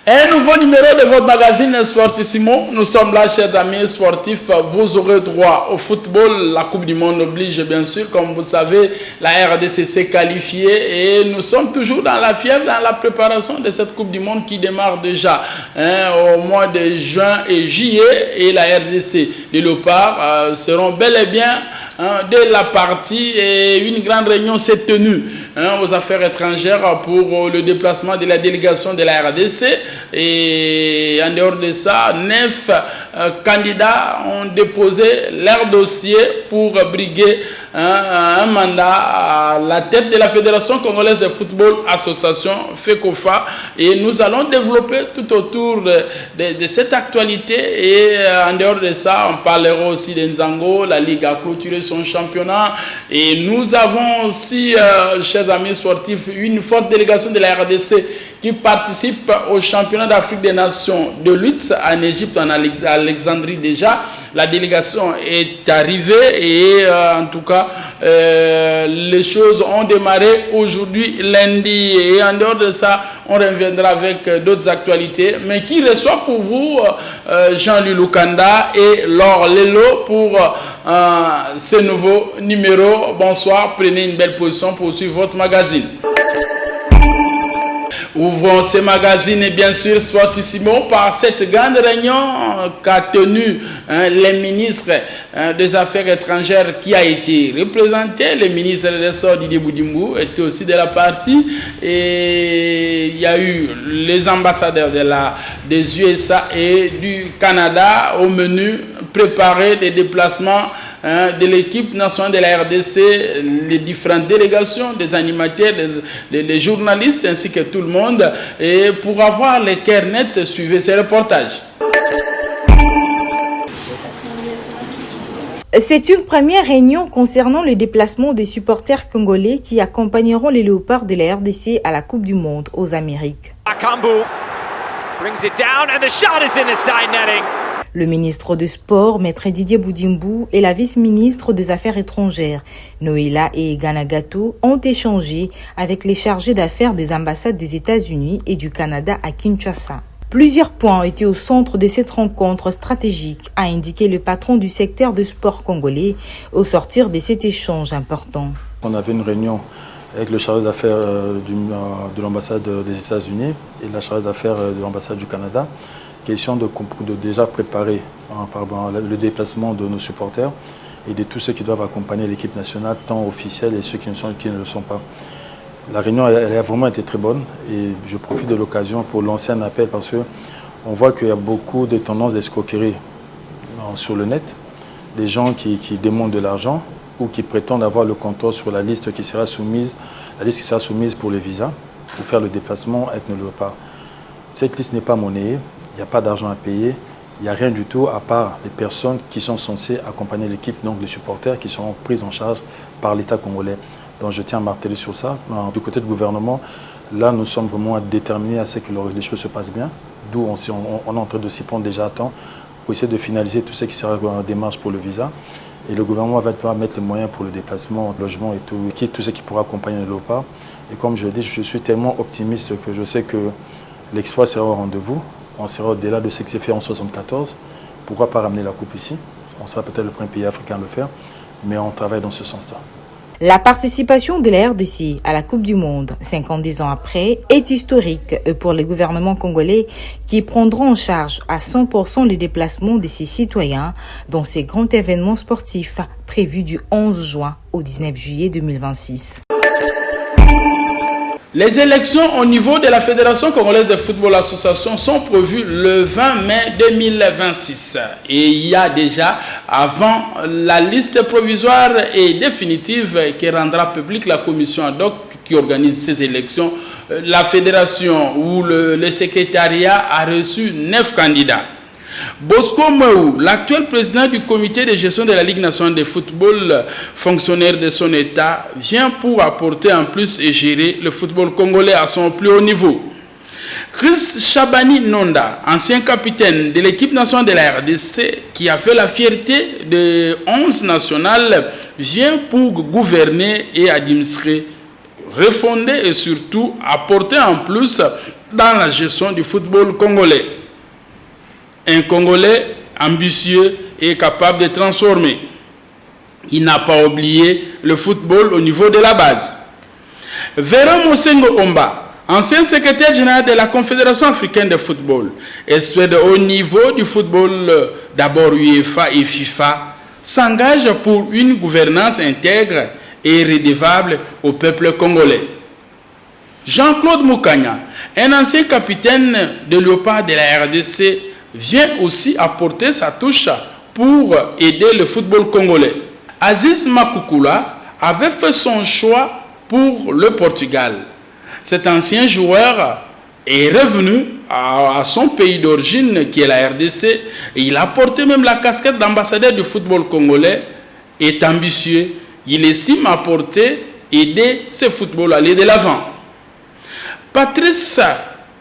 Un nouveau numéro de votre magazine Sportissimo. Nous sommes là, chers amis sportifs. Vous aurez droit au football. La Coupe du Monde oblige, bien sûr. Comme vous savez, la RDC s'est qualifiée et nous sommes toujours dans la fièvre, dans la préparation de cette Coupe du Monde qui démarre déjà au mois de juin et juillet. Et la RDC, les Léopards, seront bel et bien dès la partie, et une grande réunion s'est tenue aux affaires étrangères pour le déplacement de la délégation de la RDC. Et en dehors de ça, 9 candidats ont déposé leur dossier pour briguer un mandat à la tête de la Fédération Congolaise de Football Association FECOFA. Et nous allons développer tout autour de cette actualité. Et en dehors de ça, on parlera aussi de Nzango. La Ligue a clôturé son championnat. Et nous avons aussi, chers amis sportifs, une forte délégation de la RDC qui participe au championnat d'Afrique des Nations de lutte en Égypte, en Alexandrie déjà. La délégation est arrivée et en tout cas, les choses ont démarré aujourd'hui, lundi. Et en dehors de ça, on reviendra avec d'autres actualités. Mais qui reçoit pour vous Jean-Louis Lukanda et Laure Lelo pour ce nouveau numéro. Bonsoir, prenez une belle position pour suivre votre magazine. Ouvrons ce magazine et bien sûr Sportissimo par cette grande réunion qu'a tenue les ministres des Affaires étrangères qui a été représenté. Le ministre des Ressorts Didier Boudimou était aussi de la partie et il y a eu les ambassadeurs des USA et du Canada au menu préparer des déplacements de l'équipe nationale de la RDC, les différentes délégations, des animateurs, des journalistes ainsi que tout le monde. Et pour avoir les cœurs nets, suivez ces reportages. C'est une première réunion concernant le déplacement des supporters congolais qui accompagneront les Léopards de la RDC à la Coupe du Monde aux Amériques. Brings it down and the shot is in the side netting. Le ministre des Sports, Maître Didier Boudimou, et la vice-ministre des Affaires étrangères, Noéla et Ganagato, ont échangé avec les chargés d'affaires des ambassades des États-Unis et du Canada à Kinshasa. Plusieurs points ont été au centre de cette rencontre stratégique, a indiqué le patron du secteur de sport congolais au sortir de cet échange important. On avait une réunion avec le chargé d'affaires de l'ambassade des États-Unis et la chargée d'affaires de l'ambassade du Canada. Question de déjà préparer le déplacement de nos supporters et de tous ceux qui doivent accompagner l'équipe nationale, tant officielle et ceux qui ne le sont pas. La réunion elle a vraiment été très bonne et je profite de l'occasion pour lancer un appel parce qu'on voit qu'il y a beaucoup de tendances d'escroquerie sur le net, des gens qui demandent de l'argent ou qui prétendent avoir le contrôle sur la liste qui sera soumise, pour les visas, pour faire le déplacement avec nos Léopards. Cette liste n'est pas monnayée. Il n'y a pas d'argent à payer, il n'y a rien du tout à part les personnes qui sont censées accompagner l'équipe, donc les supporters qui seront pris en charge par l'État congolais. Donc je tiens à marteler sur ça. Du côté du gouvernement, là nous sommes vraiment déterminés à ce que les choses se passent bien, d'où on est en train de s'y prendre déjà à temps pour essayer de finaliser tout ce qui sera en démarche pour le visa. Et le gouvernement va devoir mettre les moyens pour le déplacement, le logement et tout ce qui pourra accompagner les Léopards. Et comme je l'ai dit, je suis tellement optimiste que je sais que l'exploit sera au rendez-vous. On sera au-delà de ce qui s'est fait en 1974. Pourquoi pas ramener la coupe ici? On sera peut-être le premier pays africain à le faire, mais on travaille dans ce sens-là. La participation de la RDC à la Coupe du Monde, 50 ans après, est historique pour les gouvernements congolais qui prendront en charge à 100% les déplacements de ses citoyens dans ces grands événements sportifs prévus du 11 juin au 19 juillet 2026. Les élections au niveau de la Fédération Congolaise de Football Association sont prévues le 20 mai 2026. Et il y a déjà, avant la liste provisoire et définitive qui rendra publique la commission ad hoc qui organise ces élections, la fédération ou le secrétariat a reçu 9 candidats. Bosco Mou, l'actuel président du comité de gestion de la Ligue nationale de football, fonctionnaire de son État, vient pour apporter en plus et gérer le football congolais à son plus haut niveau. Chris Chabani Nonda, ancien capitaine de l'équipe nationale de la RDC, qui a fait la fierté de 11 nationales, vient pour gouverner et administrer, refonder et surtout apporter en plus dans la gestion du football congolais. Un Congolais ambitieux et capable de transformer. Il n'a pas oublié le football au niveau de la base. Véron Mosengo Omba, ancien secrétaire général de la Confédération africaine de football, expert de haut niveau du football, d'abord UEFA et FIFA, s'engage pour une gouvernance intègre et redevable au peuple congolais. Jean-Claude Moukanya, un ancien capitaine de Léopard de la RDC, vient aussi apporter sa touche pour aider le football congolais. Aziz Makoukoula avait fait son choix pour le Portugal. Cet ancien joueur est revenu à son pays d'origine qui est la RDC et il a porté même la casquette d'ambassadeur du football congolais. Est ambitieux, il estime apporter, aider ce football à aller de l'avant. Patrice,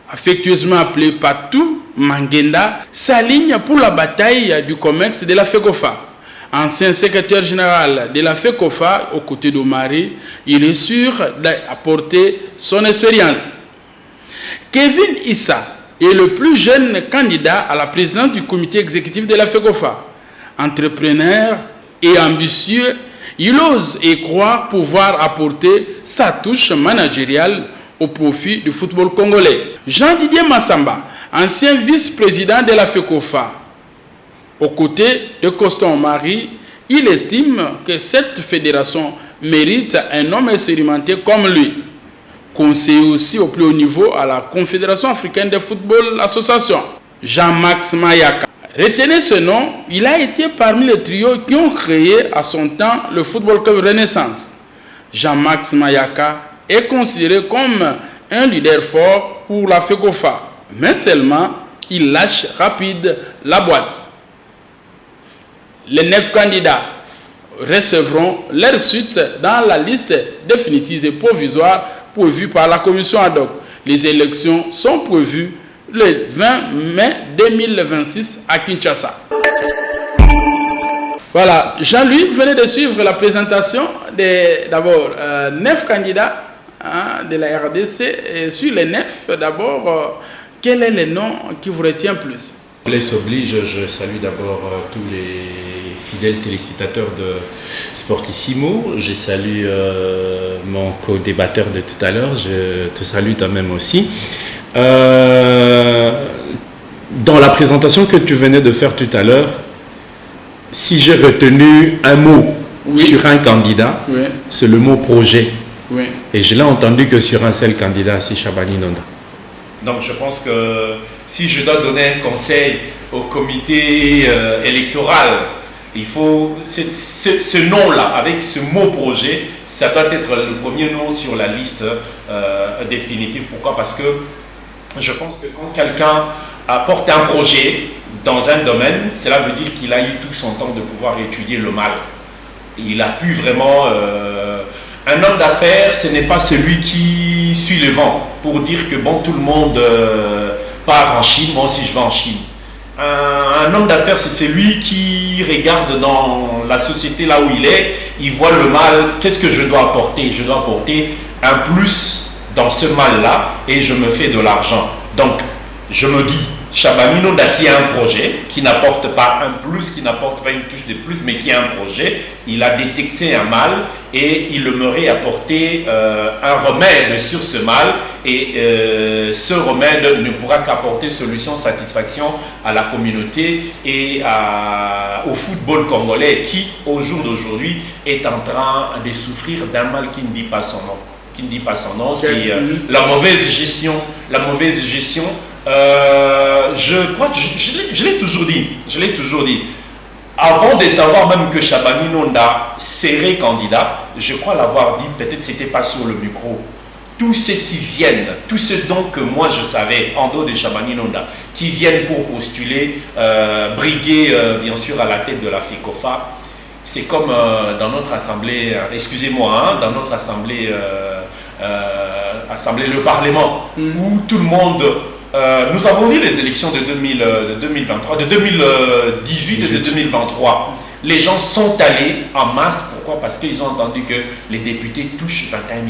affectueusement appelé Patou Mangenda, s'aligne pour la bataille du commerce de la FECOFA. Ancien secrétaire général de la FECOFA aux côtés d'Omari, il est sûr d'apporter son expérience. Kevin Issa est le plus jeune candidat à la présidence du comité exécutif de la FECOFA. Entrepreneur et ambitieux, il ose et croit pouvoir apporter sa touche managériale au profit du football congolais. Jean-Didier Massamba, ancien vice-président de la FECOFA, aux côtés de Constant Omari, il estime que cette fédération mérite un homme expérimenté comme lui. Conseiller aussi au plus haut niveau à la Confédération africaine de football association. Jean-Max Mayaka. Retenez ce nom, il a été parmi les trios qui ont créé à son temps le football club Renaissance. Jean-Max Mayaka est considéré comme un leader fort pour la FECOFA, mais seulement il lâche rapide la boîte. Les 9 candidats recevront leur suite dans la liste définitive et provisoire prévue par la commission ad hoc. Les élections sont prévues le 20 mai 2026 à Kinshasa. Voilà, Jean-Louis venait de suivre la présentation d'abord 9 candidats de la RDC. Et sur les 9, d'abord, quel est le nom qui vous retient plus? Les oblige, je salue d'abord tous les fidèles téléspectateurs de Sportissimo. Je salue mon co-débatteur de tout à l'heure. Je te salue toi-même aussi. Dans la présentation que tu venais de faire tout à l'heure, si j'ai retenu un mot sur un candidat, c'est le mot projet. Et je l'ai entendu que sur un seul candidat, c'est Chabani Nonda. Donc je pense que si je dois donner un conseil au comité électoral, il faut ce nom-là, avec ce mot projet, ça doit être le premier nom sur la liste définitive. Pourquoi? Parce que je pense que quand quelqu'un apporte un projet dans un domaine, cela veut dire qu'il a eu tout son temps de pouvoir étudier le mal. Il a pu vraiment... un homme d'affaires, ce n'est pas celui qui suit le vent pour dire que bon, tout le monde part en Chine, moi aussi je vais en Chine. Un homme d'affaires, c'est celui qui regarde dans la société là où il est, il voit le mal, qu'est-ce que je dois apporter? Je dois apporter un plus dans ce mal-là et je me fais de l'argent. Donc, je me dis, Chabani Nonda qui a un projet, qui n'apporte pas un plus, qui n'apporte pas une touche de plus, mais qui a un projet, il a détecté un mal et il aimerait apporter un remède sur ce mal et ce remède ne pourra qu'apporter solution, satisfaction à la communauté et au football congolais qui, au jour d'aujourd'hui, est en train de souffrir d'un mal qui ne dit pas son nom. Qui ne dit pas son nom, c'est la mauvaise gestion. La mauvaise gestion. Je crois que je l'ai toujours dit. Avant de savoir même que Chabani Nonda serait candidat, je crois l'avoir dit, peut-être c'était pas sur le micro. Tous ceux qui viennent, tous ceux donc que moi je savais, en dehors de Chabani Nonda, qui viennent pour postuler, briguer bien sûr à la tête de la FECOFA, c'est comme dans notre assemblée, dans notre assemblée, le Parlement, où tout le monde... nous avons vu les élections de 2023, de 2018 et de 2023. Les gens sont allés en masse. Pourquoi? Parce qu'ils ont entendu que les députés touchent 21 000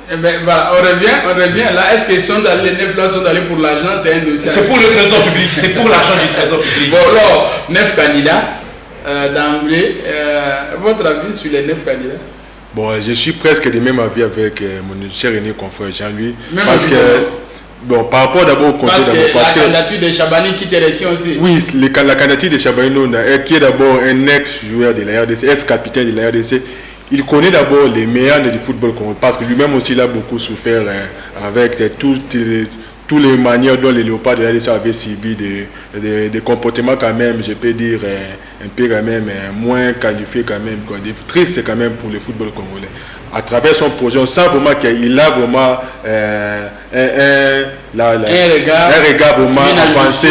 $. Eh ben, voilà, on revient là. Est-ce que les 9 là sont allés pour l'argent? C'est un dossier. C'est pour le trésor public, c'est pour l'argent du trésor public. Bon, alors, 9 candidats d'emblée. Votre avis sur les 9 candidats? Bon, je suis presque de même avis avec mon cher aîné confrère Jean-Louis. Parce que, bon, par rapport d'abord au côté la candidature de Chabani qui te retient aussi. Oui, la candidature de Chabani Nonda, qui est d'abord un ex-joueur de la RDC, ex-capitaine de la RDC. Il connaît d'abord les meilleurs du football congolais parce que lui-même aussi il a beaucoup souffert avec toutes les manières dont les léopards de la RDC avaient subi des comportements quand même, je peux dire, un peu quand même moins qualifiés quand même, triste quand même pour le football congolais. À travers son projet, on sent vraiment qu'il a vraiment un regard vraiment avancé,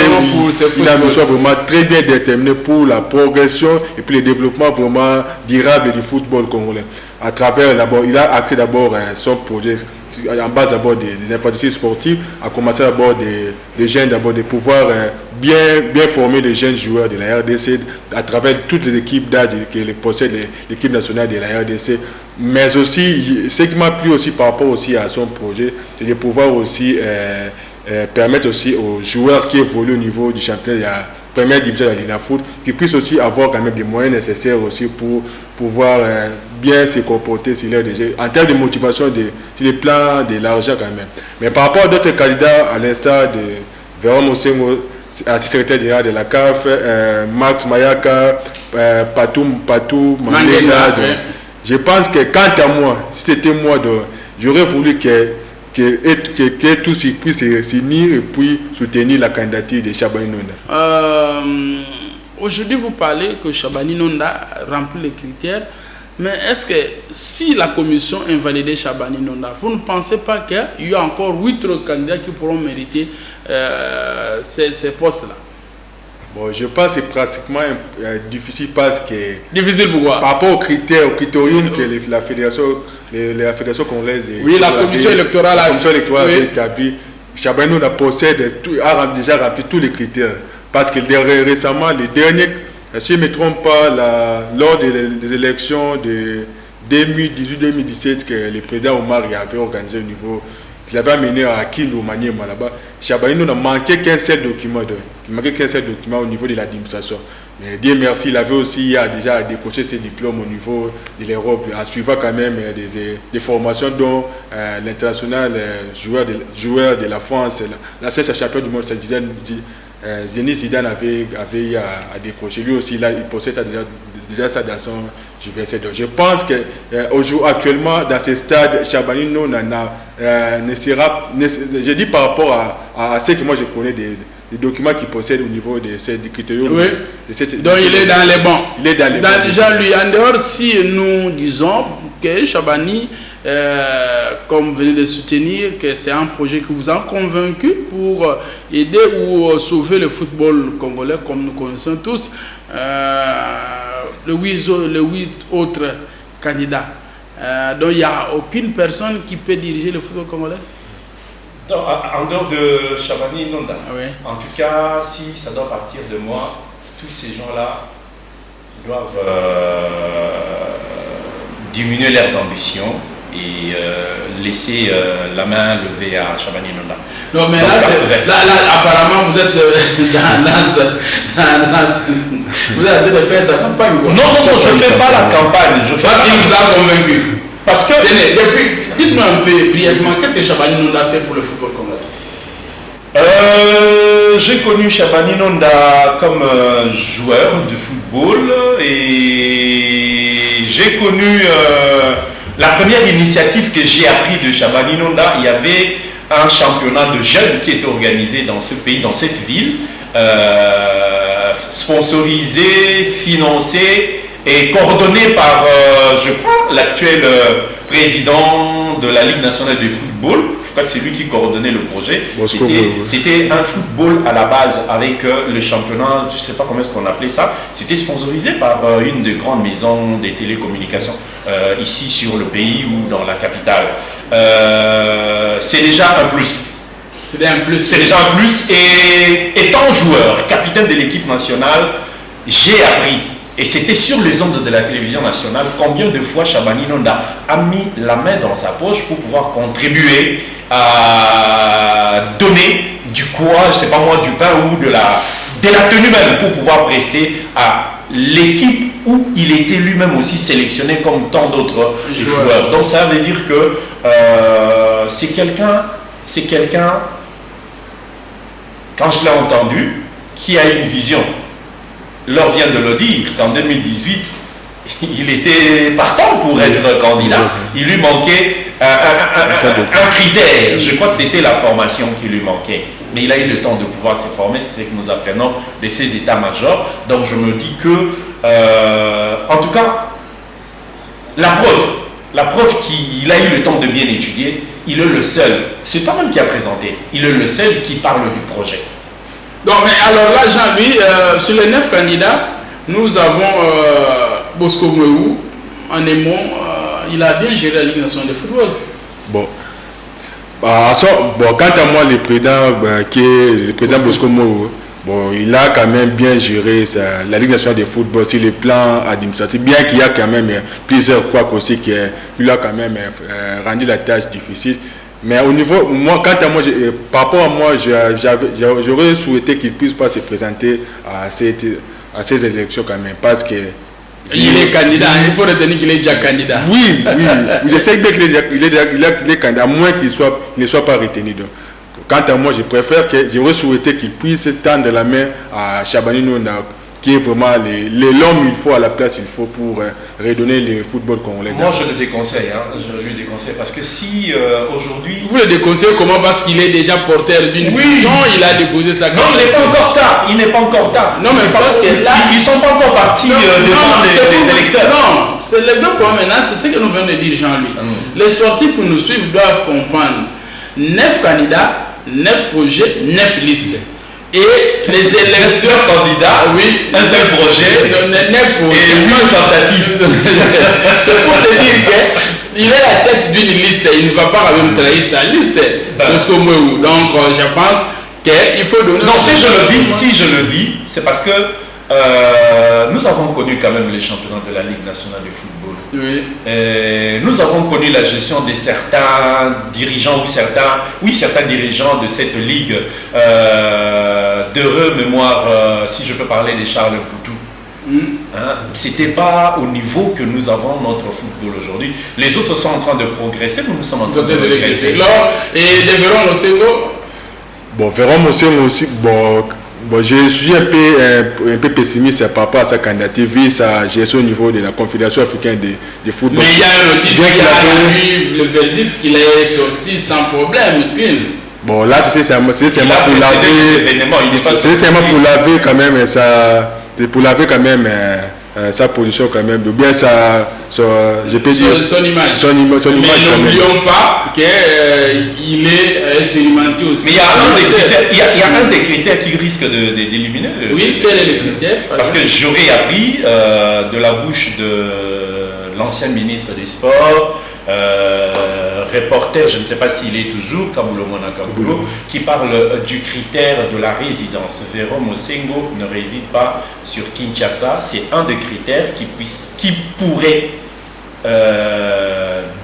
une ambition vraiment très bien déterminée pour la progression et puis le développement vraiment durable du football congolais. À travers, d'abord, il a axé d'abord son projet en base d'abord des infrastructures sportives, à commencer d'abord des jeunes, d'abord de pouvoir bien former les jeunes joueurs de la RDC à travers toutes les équipes d'âge que possède l'équipe nationale de la RDC. Mais aussi, ce qui m'a plu aussi par rapport aussi à son projet, c'est de pouvoir aussi permettre aussi aux joueurs qui évoluent au niveau du championnat de la première division de la Ligue de foot, qu'ils puissent aussi avoir quand même des moyens nécessaires aussi pour pouvoir bien se comporter sur leur jeu. En termes de motivation, sur le plan de l'argent quand même. Mais par rapport à d'autres candidats, à l'instar de Véron Mosengo, secrétaire général de la CAF, Max Mayaka, Patou Mandela, je pense que quant à moi, si c'était moi, j'aurais voulu que tous puissent s'unir et puis soutenir la candidature de Chabani Nonda. Aujourd'hui, vous parlez que Chabani Nonda remplit les critères, mais est-ce que si la commission invalidait Chabani Nonda, vous ne pensez pas qu'il y a encore 8 autres candidats qui pourront mériter ces postes-là? Bon, je pense que c'est pratiquement difficile parce que... Difficile pourquoi? Par rapport aux critères, au critérium que la fédération congolaise... Oui, la commission électorale a établi. Chabani Nonda a déjà rempli tous les critères. Parce que récemment, les derniers, si je ne me trompe pas, lors des élections de 2018-2017 que le président Omar avait organisé au niveau... Il avait amené à Kindu Maniema là-bas. Chabani Nonda manquait qu'un seul document. Il manquait qu'un seul document au niveau de l'administration. Mais Dieu merci, il avait aussi déjà décroché ses diplômes au niveau de l'Europe en suivant quand même des formations dont l'international joueur de la France, la CSA champion du monde, Zenit Zidane avait à décrocher. Lui aussi, là, il possède déjà ça dans son université. Je pense que actuellement, dans ce stade, Chabani Nonda ne sera... Je dis par rapport à ce que moi je connais des documents qu'il possède au niveau des critères. Oui. Donc il est dans les bancs. Il est dans les bancs. Jean-Louis, en dehors, si nous disons que Chabani, comme vous venez de soutenir, que c'est un projet qui vous a convaincu pour aider ou sauver le football congolais, comme nous connaissons tous, les 8 autres candidats. Donc il n'y a aucune personne qui peut diriger le football congolais? Donc, en dehors de Chabani Nonda, oui. En tout cas, si ça doit partir de moi, tous ces gens-là doivent diminuer leurs ambitions et laisser la main levée à Chabani Nonda. Non, mais là, apparemment, vous êtes vous êtes en train de faire sa campagne. Quoi. Non, je ne fais pas la campagne. Parce qu'il vous a convaincu. Parce que... Dites-moi un peu brièvement, qu'est-ce que Chabani Nonda a fait pour le football congolais? J'ai connu Chabani Nonda comme joueur de football et j'ai connu la première initiative que j'ai appris de Chabani Nonda. Il y avait un championnat de jeunes qui était organisé dans ce pays, dans cette ville, sponsorisé, financé et coordonné par, je crois, l'actuel président de la Ligue nationale de football. Je crois que c'est lui qui coordonnait le projet. C'était un football à la base avec le championnat, je ne sais pas comment est-ce qu'on appelait ça. C'était sponsorisé par une des grandes maisons des télécommunications ici sur le pays ou dans la capitale. C'est déjà un plus. C'est déjà un plus. Et étant joueur, capitaine de l'équipe nationale, j'ai appris Et c'était sur les ondes de la télévision nationale. Combien de fois Chabani Nonda a mis la main dans sa poche pour pouvoir contribuer à donner du courage, c'est pas moi, du pain ou de la tenue même pour pouvoir prester à l'équipe où il était lui-même aussi sélectionné comme tant d'autres joueurs. Donc ça veut dire que c'est quelqu'un, quand je l'ai entendu, qui a une vision. L'heure vient de le dire qu'en 2018, il était partant pour être candidat. Il lui manquait un critère. Je crois que c'était la formation qui lui manquait. Mais il a eu le temps de pouvoir se former, c'est ce que nous apprenons de ces états-majors. Donc je me dis que, en tout cas, la preuve qu'il a eu le temps de bien étudier, il est le seul. C'est toi-même qui a présenté. Il est le seul qui parle du projet. Donc, mais alors là, Jean-Louis, sur les 9 candidats, nous avons Bosco Mouéou, en aimant, il a bien géré la Ligue nationale de football. Bon, quant à moi, le président Bosco Mouéou, bon, il a quand même bien géré la Ligue nationale de football sur le plan administratif, bien qu'il y a quand même plusieurs couacs aussi qui lui a quand même rendu la tâche difficile. Mais au niveau, moi, quant à moi, par rapport à moi, j'aurais souhaité qu'il ne puisse pas se présenter à ces élections quand même, parce que... Il est candidat, il faut retenir qu'il est déjà candidat. Oui, je sais qu'il est candidat, à moins qu'il ne soit pas retenu. Donc, quant à moi, j'aurais souhaité qu'il puisse tendre la main à Chabani Nonda, qui est vraiment l'homme il faut à la place il faut pour redonner le football congolais. Moi je le déconseille, je lui déconseille parce que si aujourd'hui... Vous le déconseillez comment? Parce qu'il est déjà porteur d'une vision, il a déposé sa candidature. Non, il n'est pas encore tard. Non, mais parce que là... Ils ne sont pas encore partis devant les électeurs. Non, c'est le vrai problème maintenant, c'est ce que nous venons de dire Jean-Louis. Les sportifs pour nous suivre doivent comprendre 9 candidats, 9 projets, 9 listes. Et les élections candidats, oui, un seul projet, 9 projets et 8 tentatives. C'est pour te dire qu'il est la tête d'une liste, il ne va pas quand même trahir sa liste. Donc je pense qu'il faut donner... Non, si je le dis, c'est parce que nous avons connu quand même les championnats de la Ligue nationale de football. Oui. Nous avons connu la gestion de certains dirigeants certains dirigeants de cette ligue d'heureux mémoire, si je peux parler de Charles Poutou. C'était pas au niveau que nous avons notre football aujourd'hui. Les autres sont en train de progresser, nous sommes en train de progresser. Et de Véron Mosengo. Bon, Véron Mosengo aussi, bon, je suis un peu pessimiste par rapport à sa candidature vu sa gestion au niveau de la Confédération africaine de football. Mais il y a un autre qui a le verdict qu'il est sorti sans problème. Bon, là, c'est seulement pour laver quand même sa position quand même, ou bien je peux dire son image. Mais n'oublions pas qu'il est expérimenté aussi. Mais il y a un des critères qui risque d'éliminer. Oui, quel est le critère? Parce que j'aurais appris de la bouche de l'ancien ministre des Sports, reporter, je ne sais pas s'il est toujours, Kabulo Monakabulo, qui parle du critère de la résidence. Véron Mosengo ne réside pas sur Kinshasa. C'est un des critères qui pourrait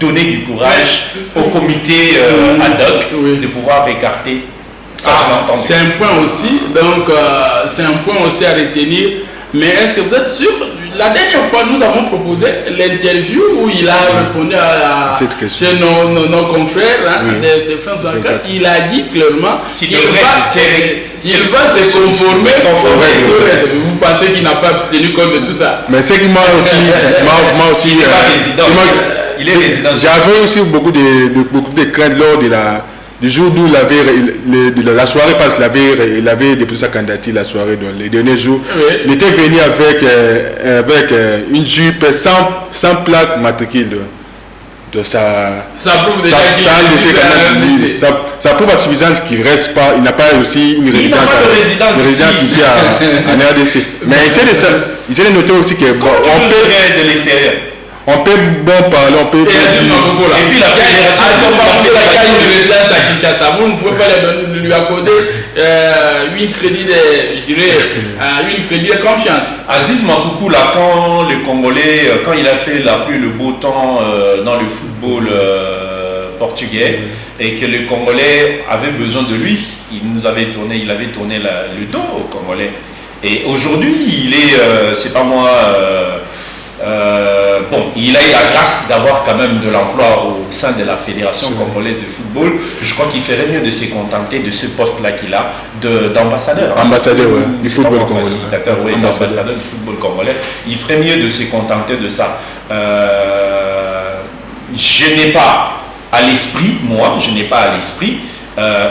donner du courage au comité ad hoc de pouvoir écarter. C'est un point aussi, donc c'est un point aussi à retenir. Mais est-ce que vous êtes sûr? La dernière fois, nous avons proposé l'interview où il a répondu chez nos confrères de France 24. Il a dit clairement qu'il va se conformer. Vous pensez qu'il n'a pas tenu compte de tout ça? Mais c'est que moi aussi, il est résident. J'avais aussi beaucoup de craintes lors du jour d'où la soirée, parce qu'il avait déposé sa candidature la soirée, dans les derniers jours. Oui. Il était venu avec une jupe sans plaque matricule de sa prouve à suffisance qu'il ne reste pas, il n'a pas aussi une résidence ici à RDC. Mais il s'est noté aussi que on peut de l'extérieur. On peut bon parler, on peut... Et puis la fédération, vous ne pouvez pas lui accorder une crédit de confiance. Aziz Makoukou, là, quand les Congolais, quand il a fait la pluie, le beau temps dans le football portugais, et que les Congolais avaient besoin de lui, il avait tourné le dos aux Congolais. Et aujourd'hui, il est, c'est pas moi... il a eu la grâce d'avoir quand même de l'emploi au sein de la Fédération congolaise de football. Je crois qu'il ferait mieux de se contenter de ce poste-là qu'il a, d'ambassadeur. Ambassadeur, du football congolais. Ambassadeur du football congolais. Il ferait mieux de se contenter de ça. Je n'ai pas à l'esprit,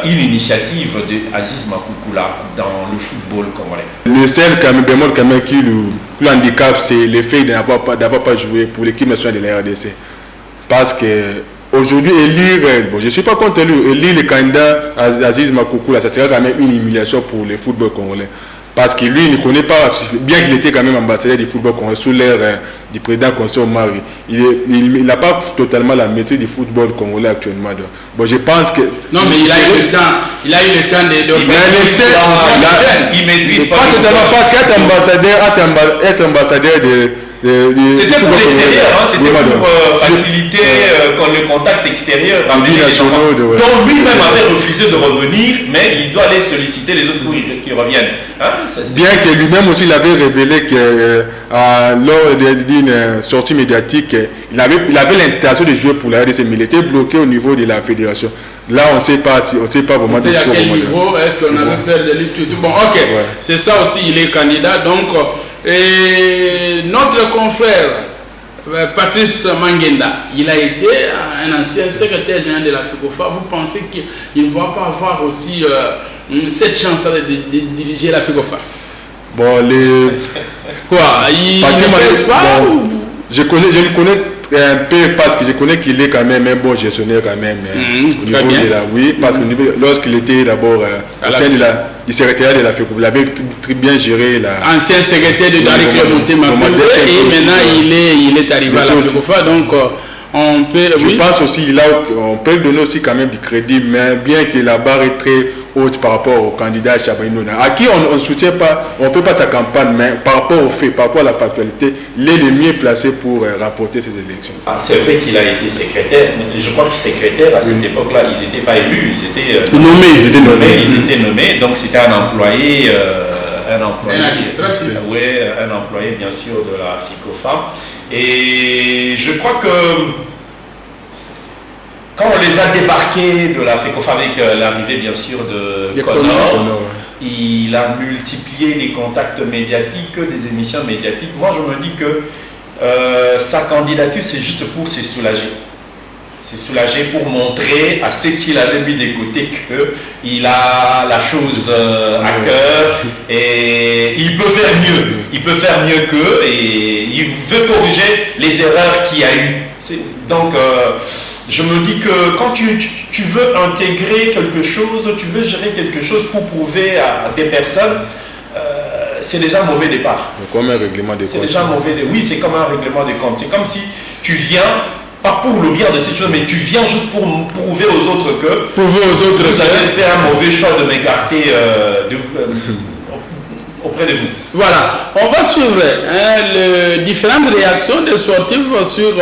une initiative de Aziz Makoukou là dans le football congolais. Le seul bémol qui le handicap, c'est le fait d'avoir pas joué pour l'équipe nationale de la RDC. Parce que aujourd'hui, élire, je ne suis pas contre lui, élire le candidat Aziz Makoukou là, ça serait quand même une humiliation pour le football congolais. Parce que lui, il ne connaît pas, bien qu'il était quand même ambassadeur du football congolais sous l'ère du président Conseil Omar, il n'a pas totalement la maîtrise du football congolais actuellement. Bon, je pense que... Non, mais il a eu le temps de il maîtrise pas totalement, parce qu'être ambassadeur de... C'était pour l'extérieur, c'était pour faciliter le contact extérieur, dont lui-même avait refusé de revenir, mais il doit aller solliciter les autres pour qu'ils reviennent. Bien que lui-même aussi il avait révélé que lors d'une sortie médiatique, il avait l'intention de jouer pour la RDC, mais il était bloqué au niveau de la fédération. Là, on ne sait pas vraiment... C'était à quel niveau, est-ce qu'on avait fait de l'étude? Bon, ok, c'est ça aussi, il est candidat, donc... Et notre confrère Patrice Mangenda, il a été un ancien secrétaire général de la FECOFA. Vous pensez qu'il ne va pas avoir aussi cette chance de diriger la FECOFA? Bon, Quoi? Il ne pèse pas je le connais un peu parce que je connais qu'il est quand même un bon gestionnaire quand même. Très bien. Oui, parce que lorsqu'il était d'abord au sein du secrétaire de la FECOFA, il avait très bien géré la... Ancien secrétaire de Dari Clémenté Mapende, et maintenant il est arrivé à la FECOFA, donc on peut... Je pense aussi, on peut lui donner aussi quand même du crédit, mais bien que la barre est très haute par rapport au candidat Chabani Nona, à qui on ne soutient pas, on ne fait pas sa campagne, mais par rapport au fait, par rapport à la factualité, il est le mieux placé pour rapporter ces élections. C'est vrai qu'il a été secrétaire, mais je crois que secrétaire à cette époque-là, ils n'étaient pas élus, ils étaient nommés, donc c'était un employé bien sûr de la FICOFA. Et je crois que quand on les a débarqués de la FECOFA avec l'arrivée bien sûr de Connor, il a multiplié les contacts médiatiques, des émissions médiatiques. Moi je me dis que sa candidature c'est juste pour se soulager. Se soulager pour montrer à ceux qui l'avaient mis de côté qu'il a la chose à cœur et il peut faire mieux. Il peut faire mieux qu'eux et il veut corriger les erreurs qu'il y a eu. Donc je me dis que quand tu veux intégrer quelque chose, tu veux gérer quelque chose pour prouver à des personnes, c'est déjà un mauvais départ. Comme un règlement de compte. C'est déjà mauvais. Oui, c'est comme un règlement de compte. C'est comme si tu viens, pas pour le bien de cette chose, mais tu viens juste pour prouver aux autres que vous avez fait un mauvais choix de m'écarter auprès de vous. Voilà, on va suivre les différentes réactions des sportifs sur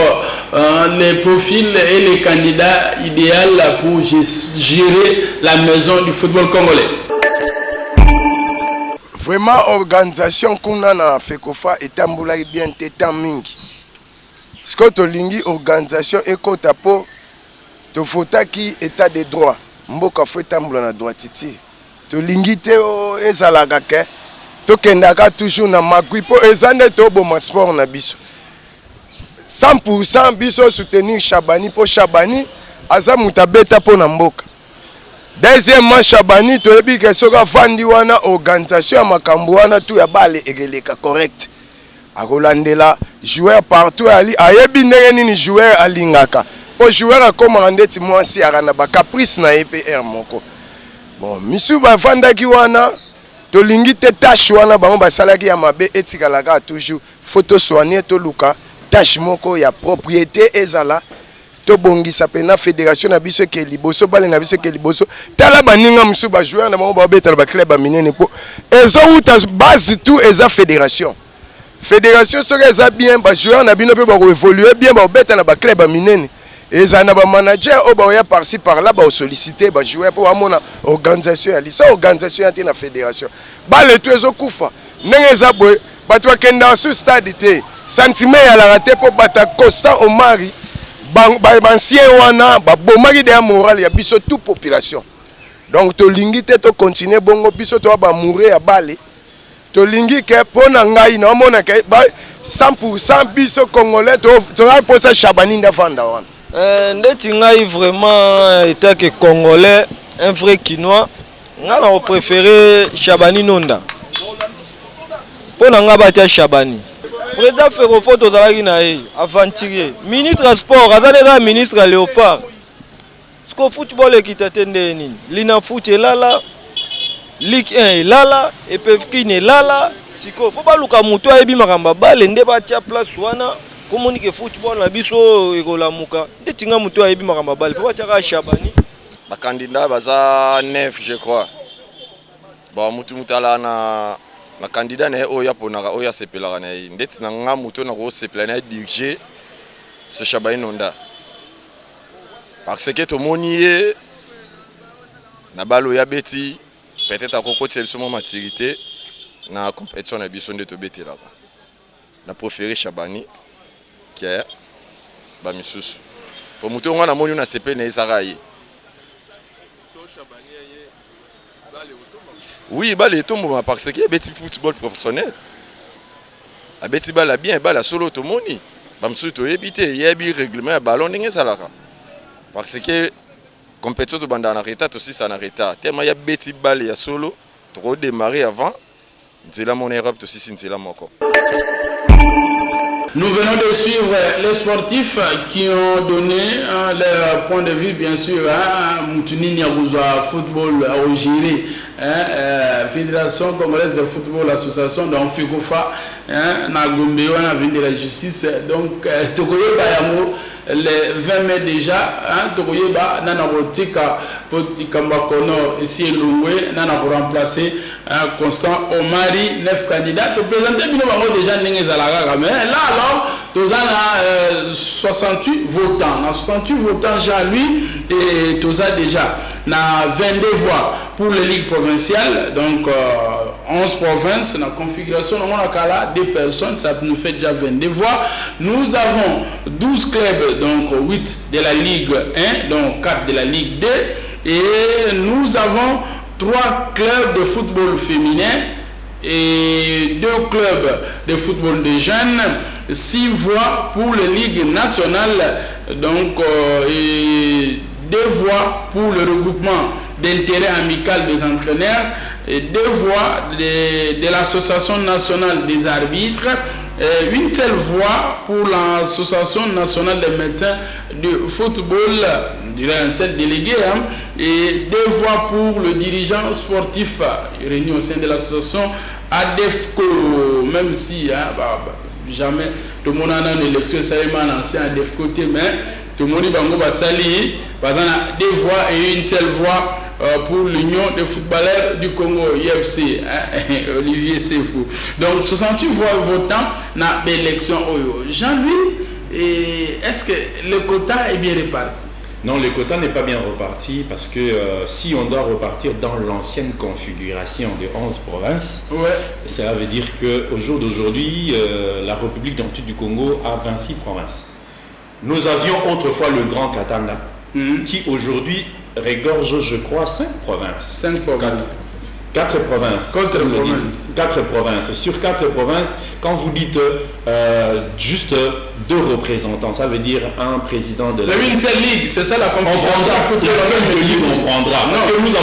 les profils et les candidats idéaux pour gérer la maison du football congolais. Vraiment, organisation qu'on a na FECOFA est tamboulai bien tétan mingi. Ce que tu lingi organisation et que tu as tu faut qui état de droit. Mboka faut tamboula na droit titi. Tu lingi te o ezalaga ke. Tu kendaka toujours na magui po ezande to bo sport na biso. 100% biso soutenir Chabani po Chabani aza mutabeta po na mboka. Deuxièmement, Chabani, tu as dit que ce soit vendu wana organisation à makambo wana tout ya bale egeleka correct. A Rolandela, joueur partout ali, ayebi ndenge nini joueur alingaka. Po joueur a commandé ti mwasi arana ba caprice na EPR moko. Bon, misu ba vandaki wana to lingi te tâche wana bango ba salaki ya mabe etikalaka toujours photo soigner to luka tâche moko ya propriété ezala to bongisa pena fédération na biso ke liboso bale na biso ke liboso tala baninga musu ba joueur na bango ba betala ba club minene po ezo uta base tout eza fédération soki eza bien ba joueur na bino pe ba évoluer bien ba betala na ba club minene eza na ba manager o ba ya par-ci par là ba solliciter ba joueur pour amona organisation ya lisa organisation ya na fédération bale tout ezo kufa ndenge eza boy bato bakenda sur stade te sentiment ya la raté pour bata Constant Omari bancien wana babomaki de moral ya biso toute population donc to lingi te to continuer bongo biso to ba mourir ya bale to lingi ke pona ngai na mona ke 100% biso congolais to ra posa Chabani ndafanda wana ndeti ngai vraiment état que congolais un vrai quinois nga na préféré Chabani Nonda pona nga batia Chabani président Ferrofo tozalaki na ye aventurier ministre ya sport azaleka ministre ya Léopard siko football ekita te nde nini lina foot elala Ligue 1 elala epefkine elala siko fo baluka moto ayebi makambo bale nde batia place wana komonike football na biso ekolamuka nde tinga moto ayebi makambo bale fo batiaka Chabani bakandidat baza 9 je crois bon mutu mutala na candidat na oya ponaka oya sepelaka na ye ndeti na nga mutu na ko sepela na dirige ce Chabani Nonda parce que to monier na balo ya beti peut-être akokoti biso maturité na compétition na biso nde to beti là na préféré Chabani qui est ba misusu pour mutu nga na moni na sepela na isaka ye oui, bah les tombes parce que beti football professionnel. A beti bala bien, bala solo to moni. Bam su to ebité, yebi règlement ballon ndenge salaka. Parce que compétition de banda na retard aussi ça na retard. Tellement ya beti bala ya solo, trop démarrer avant. C'est là mon Europe aussi c'est là moko. Nous venons de suivre les sportifs qui ont donné leur point de vue, bien sûr. Moutuni Niagouzwa Football au Giri, Fédération Congolaise de Football, Association, donc FICOFA, Nagombe, on a vu de la justice. Donc, Togoye Bayamo, le 20 mai déjà, Togoye Ba, Nana Rotika, Potikamba Kono, ici et Loué, Nana pour remplacer Constant Omari, 9 candidats. Tu présentes déjà Nengezalara, mais là, alors, nous avons 68 votants. 68 votants, Jean-Louis, et nous avons déjà 22 voix pour les ligues provinciales. Donc, 11 provinces, la configuration, on a 2 personnes, ça nous fait déjà 22 voix. Nous avons 12 clubs, donc 8 de la Ligue 1, donc 4 de la Ligue 2. Et nous avons 3 clubs de football féminin et 2 clubs de football de jeunes, 6 voix pour les ligues nationales, donc et 2 voix pour le regroupement d'intérêt amical des entraîneurs, et 2 voix de l'association nationale des arbitres, une seule voix pour l'association nationale des médecins de football, on dirait un seul délégué, et 2 voix pour le dirigeant sportif réuni au sein de l'association ADEFCO, même si jamais tout le monde a une élection, ça est mal ancien ADEFCO, mais tout le monde va s'allier, par exemple 2 voix et une seule voix pour l'Union des footballeurs du Congo, IFC, Olivier Sefou. Donc 68 voix votants dans l'élection Oyo. Jean-Louis, est-ce que le quota est bien réparti? Non, le quota n'est pas bien reparti parce que si on doit repartir dans l'ancienne configuration de 11 provinces, cela veut dire qu'au jour d'aujourd'hui, la République démocratique du Congo a 26 provinces. Nous avions autrefois le Grand Katanga, qui aujourd'hui regorge, je crois, 5 provinces. 5 provinces. 4 provinces. 4 provinces. Sur 4 provinces, quand vous dites juste 2 représentants, ça veut dire un président de la Ligue. Une seule ligue, c'est ça la configuration. Quelle ligue on prendra? Parce que nous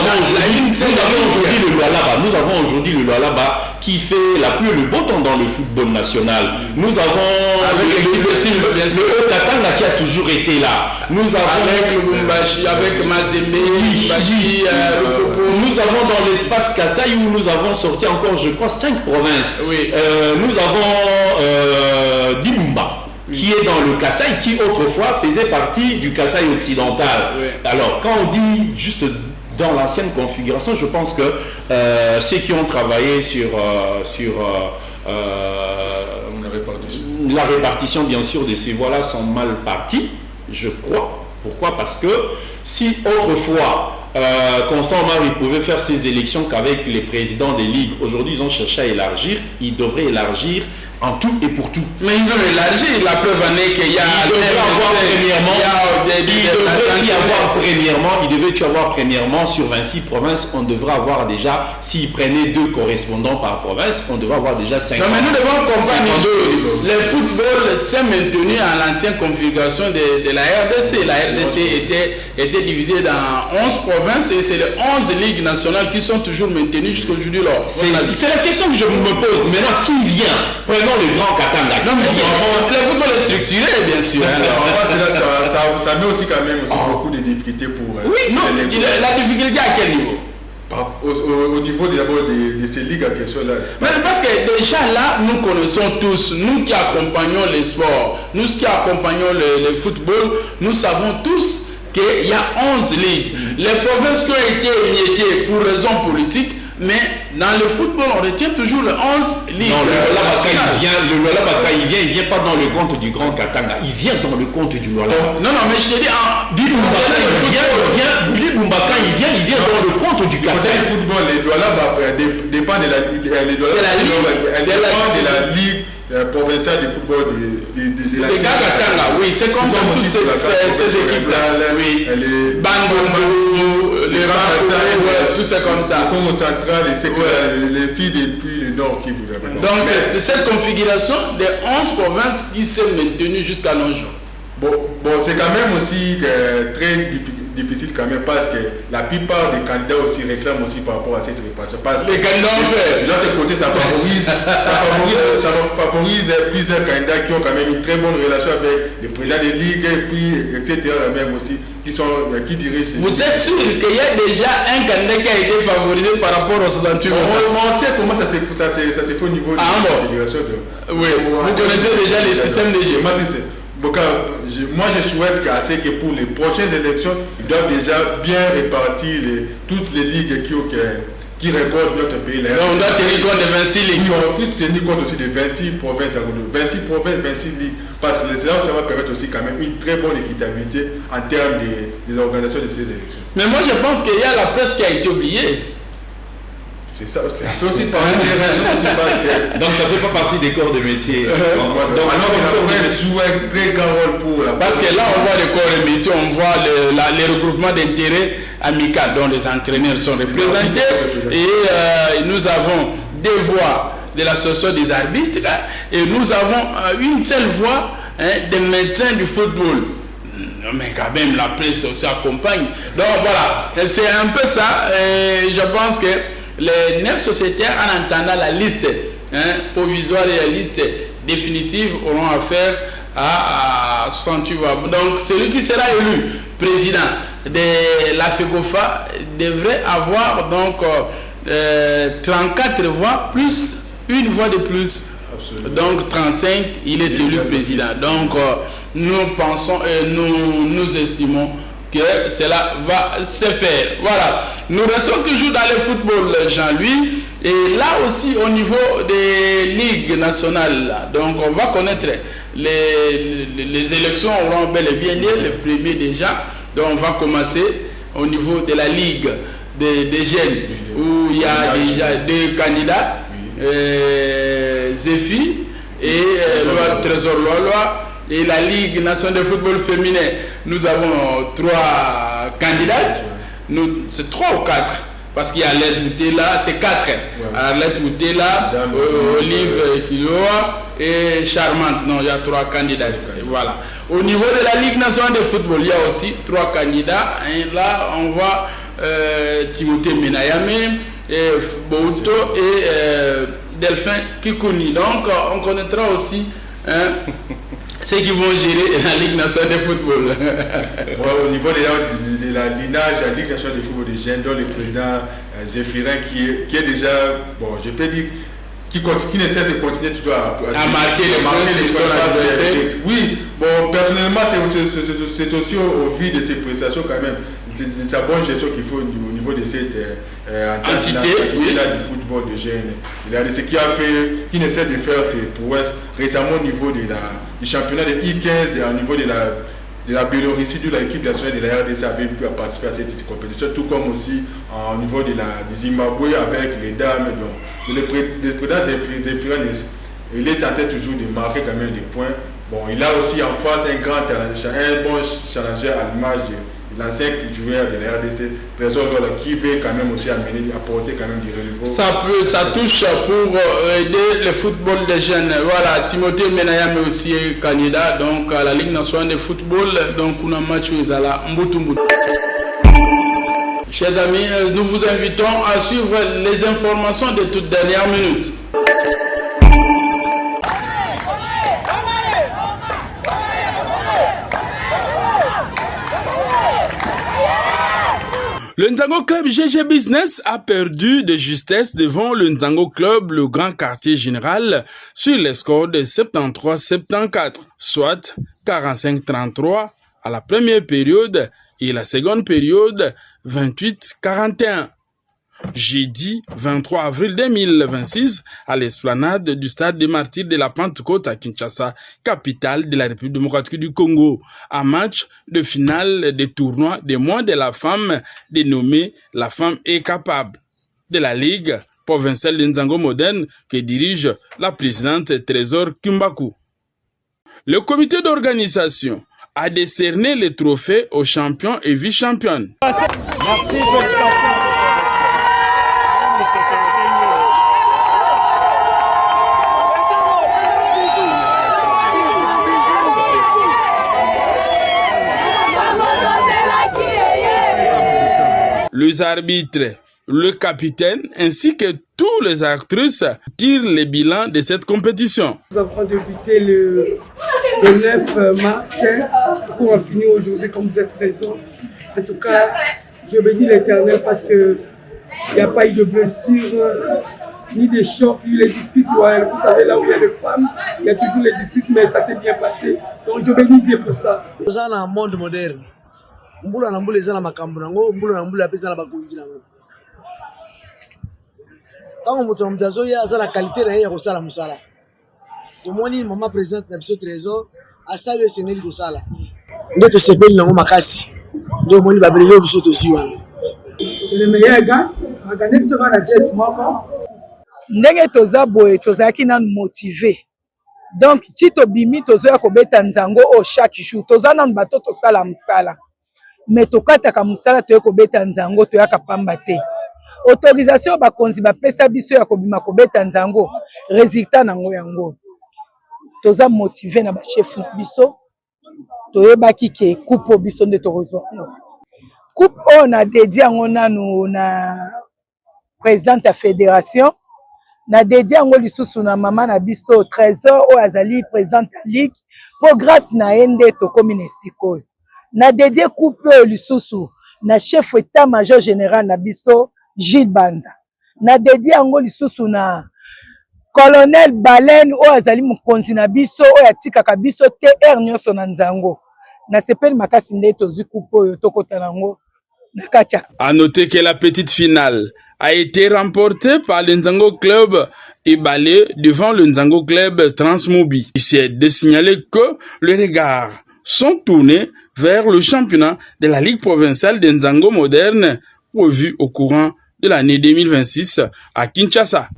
avons aujourd'hui le Lualaba qui fait la pluie et le beau temps dans le football national. Nous avons le Katanga qui a toujours été là. Nous avons avec le Bumbashi, avec Mazembe, nous avons dans l'espace Kassai où nous avons sorti encore, je crois, 5 provinces. Oui. Nous avons Dimumba. qui est dans le Kasaï, qui autrefois faisait partie du Kasaï occidental. Alors, quand on dit juste dans l'ancienne configuration, je pense que ceux qui ont travaillé sur la répartition, bien sûr, de ces voix-là sont mal partis, je crois. Pourquoi? Parce que si autrefois, Constant Omar il pouvait faire ses élections qu'avec les présidents des ligues, aujourd'hui ils ont cherché à élargir, ils devraient élargir en tout et pour tout. Mais ils ont élargi, la preuve en est qu'il y a... Il devait y avoir premièrement sur 26 provinces, on devrait avoir déjà, s'ils prenaient 2 correspondants par province, on devrait avoir déjà 5. Non, mais nous devons comprendre que le football s'est maintenu à l'ancienne configuration de la RDC. La RDC était divisée dans 11 provinces et c'est les 11 ligues nationales qui sont toujours maintenues jusqu'aujourd'hui. C'est la question que je me pose. Maintenant, qui vient? Prenons le Grand Katanga. Non, mais le football est structuré, bien sûr. Ça met aussi quand même beaucoup de difficultés pour... oui, non, la difficulté à quel niveau? Au niveau de ces ligues à question-là. Mais c'est parce que déjà là, nous connaissons tous, nous qui accompagnons les sports, nous qui accompagnons le football, nous savons tous qu'il y a 11 ligues. Les provinces qui ont été émiettées pour raisons politiques, mais dans le football, on retient toujours les 11 ligues. Non, le Luala Baka, il vient pas dans le compte du Grand Katanga, il vient dans le compte du Luala. Non, mais je te dis, Billy Boumbaka, il vient dans le compte du Katanga. Le football, les Luala dépend de la ligue provinciale de football de la Katanga, oui, c'est comme ça, toutes ces équipes-là, oui, les Bango, les Rasta, tout c'est comme ça. Comme au central, les SID et puis le nord qui vous avez. Donc c'est cette configuration des 11 provinces qui s'est maintenue jusqu'à nos jours. Bon, c'est quand même aussi très difficile quand même parce que la plupart des candidats aussi réclament aussi par rapport à cette répartition. Les candidats de l'autre côté, ça favorise plusieurs candidats qui ont quand même une très bonne relation avec les présidents des ligues et puis etc. même aussi qui dirigent. Vous êtes sûr qu'il y a déjà un candidat qui a été favorisé par rapport aux 68 on sait comment ça s'est fait au niveau de la fédération. Oui, vous connaissez déjà les systèmes de jeu. Moi je souhaite que pour les prochaines élections, ils doivent déjà bien répartir toutes les ligues qui récoltent notre pays. Donc on doit tenir compte de 26 ligues. On peut tenir compte aussi de 26 provinces, 26 ligues, parce que ça va permettre aussi quand même une très bonne équitabilité en termes des organisations de ces élections. Mais moi je pense qu'il y a la presse qui a été oubliée. C'est ça fait aussi partie des raisons. Donc ça fait pas partie des corps de métier. Donc la presse joue un très grand rôle pour la parce que là on voit les corps de métier, on voit les regroupements d'intérêts amicaux dont les entraîneurs sont représentés et nous avons des voix de l'association des arbitres et nous avons une seule voix des médecins du football. Mais quand même la presse aussi accompagne. Donc voilà, c'est un peu ça. Je pense que les 9 sociétaires, en entendant la liste provisoire et la liste définitive, auront affaire à 68 voix. Donc celui qui sera élu président de la FECOFA devrait avoir donc 34 voix plus une voix de plus. Absolument. Donc 35, il est élu président. Donc nous pensons et nous estimons que cela va se faire. Voilà. Nous restons toujours dans le football, Jean-Louis. Et là aussi, au niveau des ligues nationales, donc on va connaître les élections auront bel et bien lieu, le premier déjà. Donc on va commencer au niveau de la ligue des jeunes, où il y a déjà 2 candidats, Zéfi et Trésor Loi. Et la Ligue nationale de football féminin, nous avons 3 candidates. C'est 3 ou 4. Parce qu'il y a Arlette Boutella, c'est 4. Arlette Boutella, Olive Kiloa et Charmante. Non, il y a 3 candidates. Voilà. Au niveau de la Ligue nationale de football, il y a aussi 3 candidats. Et là, on voit Timothée Menayame, Bouto et Delphin Kikouni. Donc, on connaîtra aussi ceux qui vont gérer la Ligue nationale de football. Au niveau de la LINAGE, la Ligue nationale de football des jeunes, dont le président Zéphirin, qui est déjà, bon, je peux dire, qui ne cesse de continuer toujours à marquer les points. Oui, bon, personnellement, c'est aussi au vu de ses prestations quand même. C'est sa bonne gestion qu'il faut au niveau de cette entité-là du football de GN. Il a ce qu'il a fait, qui ne cesse de faire ses prouesses récemment au niveau du championnat de I15, au niveau de la Biélorussie, de l'équipe nationale de la RDC avait pu participer à cette compétition, tout comme aussi au niveau du Zimbabwe avec les dames. Donc, le président il est tenté toujours de marquer quand même des points. Bon, il a aussi en face un bon challenger à l'image de l'ancien joueur de la RDC, Trésor qui veut quand même aussi apporter quand même du renouveau. Ça touche pour aider le football des jeunes. Voilà, Timothée Menayam est aussi candidat donc à la Ligue nationale de football. Donc on a match où à la Mbutumbu. Chers amis, nous vous invitons à suivre les informations de toutes dernières minutes. Le Nzango Club GG Business a perdu de justesse devant le Nzango Club, le grand quartier général, sur les scores de 73-74, soit 45-33 à la première période et la seconde période 28-41. Jeudi 23 avril 2026, à l'esplanade du stade des Martyrs de la Pentecôte à Kinshasa, capitale de la République démocratique du Congo, un match de finale des tournois des mois de la femme dénommé La Femme est capable de la Ligue provinciale de Nzango moderne que dirige la présidente Trésor Kumbaku. Le comité d'organisation a décerné les trophées aux champions et vice-championnes. Merci. Les arbitres, le capitaine ainsi que tous les actrices tirent les bilans de cette compétition. Nous avons débuté le 9 mars pour finir aujourd'hui comme vous êtes présents. En tout cas, je bénis l'Éternel parce qu'il n'y a pas eu de blessures, ni de chocs, ni les disputes. Vous savez, là où il y a les femmes, il y a toujours les disputes, mais ça s'est bien passé. Donc je bénis Dieu pour ça. Nous sommes dans un monde moderne. Mbula na mbula ezana makambo nango mbula na mbula pesa na bakonzi nango tango moto na mtazo ya azala qualité na ya kosala musala tomoni mama présidente na biso Trésor asali esengeli kosala nde to sepeli nango makasi nde moni ba brevet biso to si wana le meilleur gars magane biso na jet moko ndenge toza boye tozaki na motivé donc ti to bimi tozo ya kobeta nzango au chaque jour toza na bato to sala musala mais tokataka musala toye kobeta nzango toyaka pamba te autorisation bakonzi bapesa biso ya kobima kobeta nzango résultat nango yango toza motivé na bachef na biso toyebaki ke coupe biso nde tokozwa coupe oyo na dédié yango nanu na présidente ya fédération na dédié yango lisusu na mama na biso Trésor oyo azali présidente ya ligue po grâce na ye nde tokomi na esika oyo na dédié coupe lisusu na chef état-major général na biso Gilles Banza na dédié yango lisusu na colonel Balen oyo azali mokonzi na biso oyo atikaka biso TR nyonso na nzango na sepeli makasi nde tozwi coupe oyo tokota nango na katia. À noter que la petite finale a été remportée par le Nzango Club et balayée devant le Nzango Club Transmobi. Il s'est de signaler que le regard sont tournés vers le championnat de la Ligue provinciale de Nzango moderne prévu au courant de l'année 2026 à Kinshasa.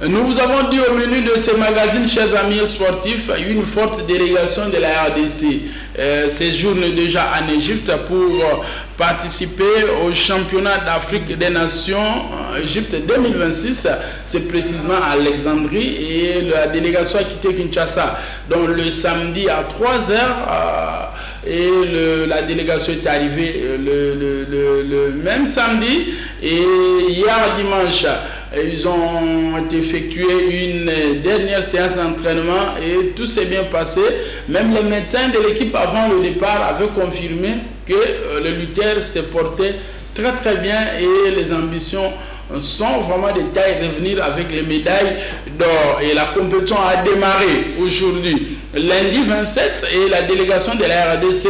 Nous vous avons dit au menu de ce magazine, chers amis sportifs, une forte délégation de la RDC séjourne déjà en Égypte pour participer au championnat d'Afrique des Nations Égypte 2026. C'est précisément à Alexandrie et la délégation a quitté Kinshasa. Donc le samedi à 3h et la délégation est arrivée le même samedi et hier dimanche. Ils ont effectué une dernière séance d'entraînement et tout s'est bien passé. Même les médecins de l'équipe avant le départ avaient confirmé que le lutteur s'est porté très très bien et les ambitions sont vraiment des tailles revenir avec les médailles d'or. Et la compétition a démarré aujourd'hui, lundi 27, et la délégation de la RDC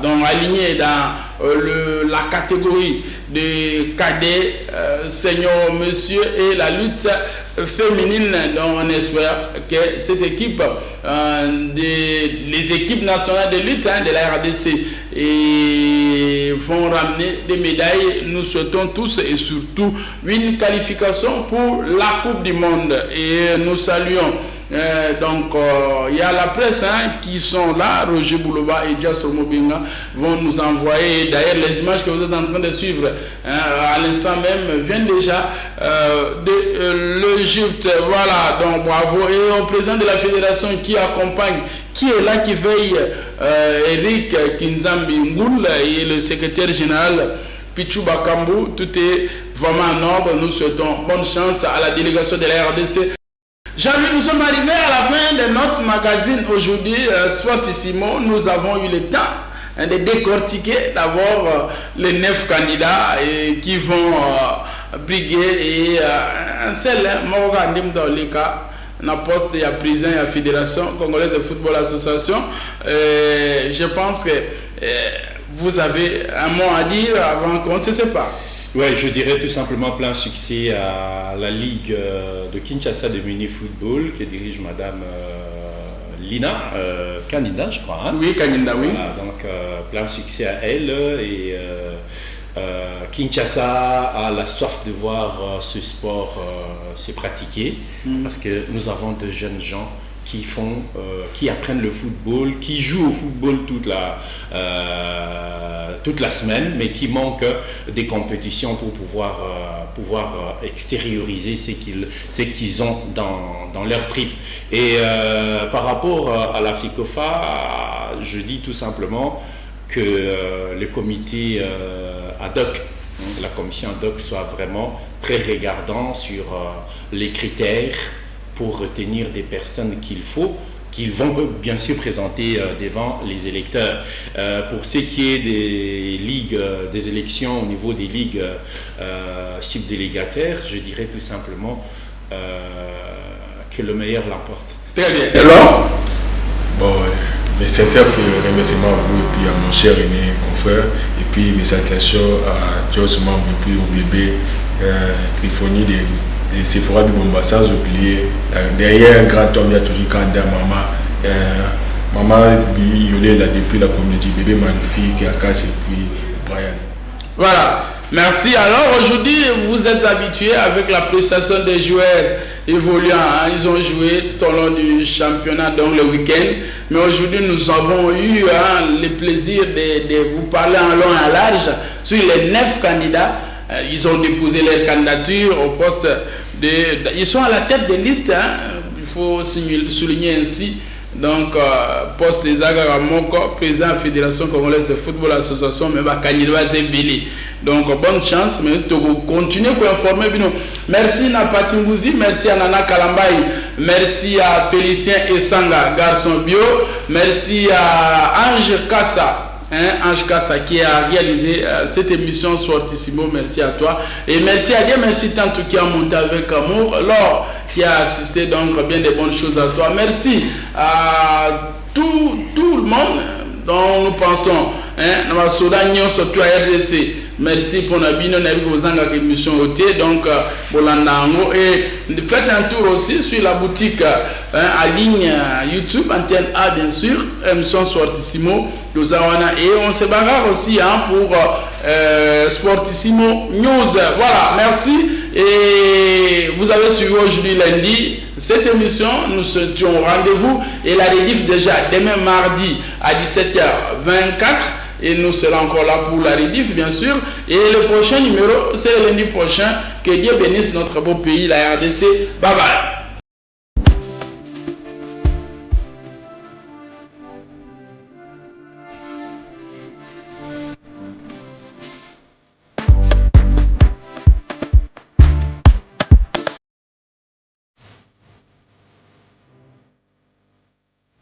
donc alignée dans la catégorie des cadets, seniors, monsieur, et la lutte féminine. Donc on espère que cette équipe, les équipes nationales de lutte de la RDC, et vont ramener des médailles. Nous souhaitons tous et surtout une qualification pour la Coupe du Monde. Et nous saluons il y a la presse qui sont là. Roger Bouloba et Jassor Mobinga vont nous envoyer d'ailleurs les images que vous êtes en train de suivre à l'instant même viennent déjà de l'Égypte. Voilà, donc bravo. Et au président de la fédération qui accompagne, qui est là, qui veille, Eric Kinzambi Ngoul, et le secrétaire général Pichou Bakambu. Tout est vraiment en ordre. Nous souhaitons bonne chance à la délégation de la RDC. Jean-Louis, nous sommes arrivés à la fin de notre magazine aujourd'hui, Sportissimo. Nous avons eu le temps de décortiquer d'abord les 9 candidats qui vont briguer, et un seul Morgan Dimdolika na poste, il y a président, il y a Fédération Congolaise de Football Association. Je pense que vous avez un mot à dire avant qu'on ne se sépare. Oui, je dirais tout simplement plein succès à la Ligue de Kinshasa de mini-football que dirige Madame Lina Kanida, je crois. Oui, Kanida, oui. Voilà, donc plein succès à elle. Et Kinshasa a la soif de voir ce sport se pratiquer, parce que nous avons de jeunes gens qui apprennent le football, qui jouent au football toute la semaine, mais qui manquent des compétitions pour pouvoir extérioriser ce qu'ils ont dans leur trip. Et par rapport à la FICOFA, je dis tout simplement que le comité ad hoc, la commission ad hoc, soit vraiment très regardant sur les critères pour retenir des personnes qu'ils vont bien sûr présenter devant les électeurs. Pour ce qui est des ligues, des élections au niveau des ligues subdélégataires, je dirais tout simplement que le meilleur l'emporte. Très bien. Alors mes sincères remerciements à vous et puis à mon cher aîné confrère, et puis mes salutations à Joss Mambo et puis au bébé Triphonie de Sephora Bibomba, sans oublier derrière un grand homme il y a toujours Kanda, maman Yolé là depuis la comédie, bébé magnifique, Akas et puis Brian. Voilà, merci. Alors aujourd'hui vous êtes habitués avec la prestation des joueurs évoluants, ils ont joué tout au long du championnat, donc le week-end, mais aujourd'hui nous avons eu le plaisir de vous parler en long et en large sur les 9 candidats. Ils ont déposé leur candidature au poste ils sont à la tête des listes, il faut souligner ainsi. Donc, poste des Agara Moko, président de la Fédération Congolaise de Football Association, mais Kanilwa Zebili. Donc, bonne chance, mais tu continuez à informer. Merci à Patingouzi, merci à Nana Kalambay, merci à Félicien Essanga, garçon bio, merci à Ange Kassa. Ange Kassa qui a réalisé cette émission Sportissimo, merci à toi, et merci à Dieu, merci tant qui a monté avec amour, Laure qui a assisté, donc bien de bonnes choses à toi, merci à tout le monde dont nous pensons, surtout à RDC. Merci pour la bino na biko émission ôté, donc bolandango, et faites un tour aussi sur la boutique en ligne YouTube Antenne A, bien sûr, émission Sportissimo Lozawana, et on se bagarre aussi pour Sportissimo News. Voilà, merci, et vous avez suivi aujourd'hui lundi cette émission. Nous étions au rendez-vous, et la rediff déjà demain mardi à 17h24. Et nous serons encore là pour la rediff, bien sûr. Et le prochain numéro, c'est le lundi prochain. Que Dieu bénisse notre beau pays, la RDC. Bye bye.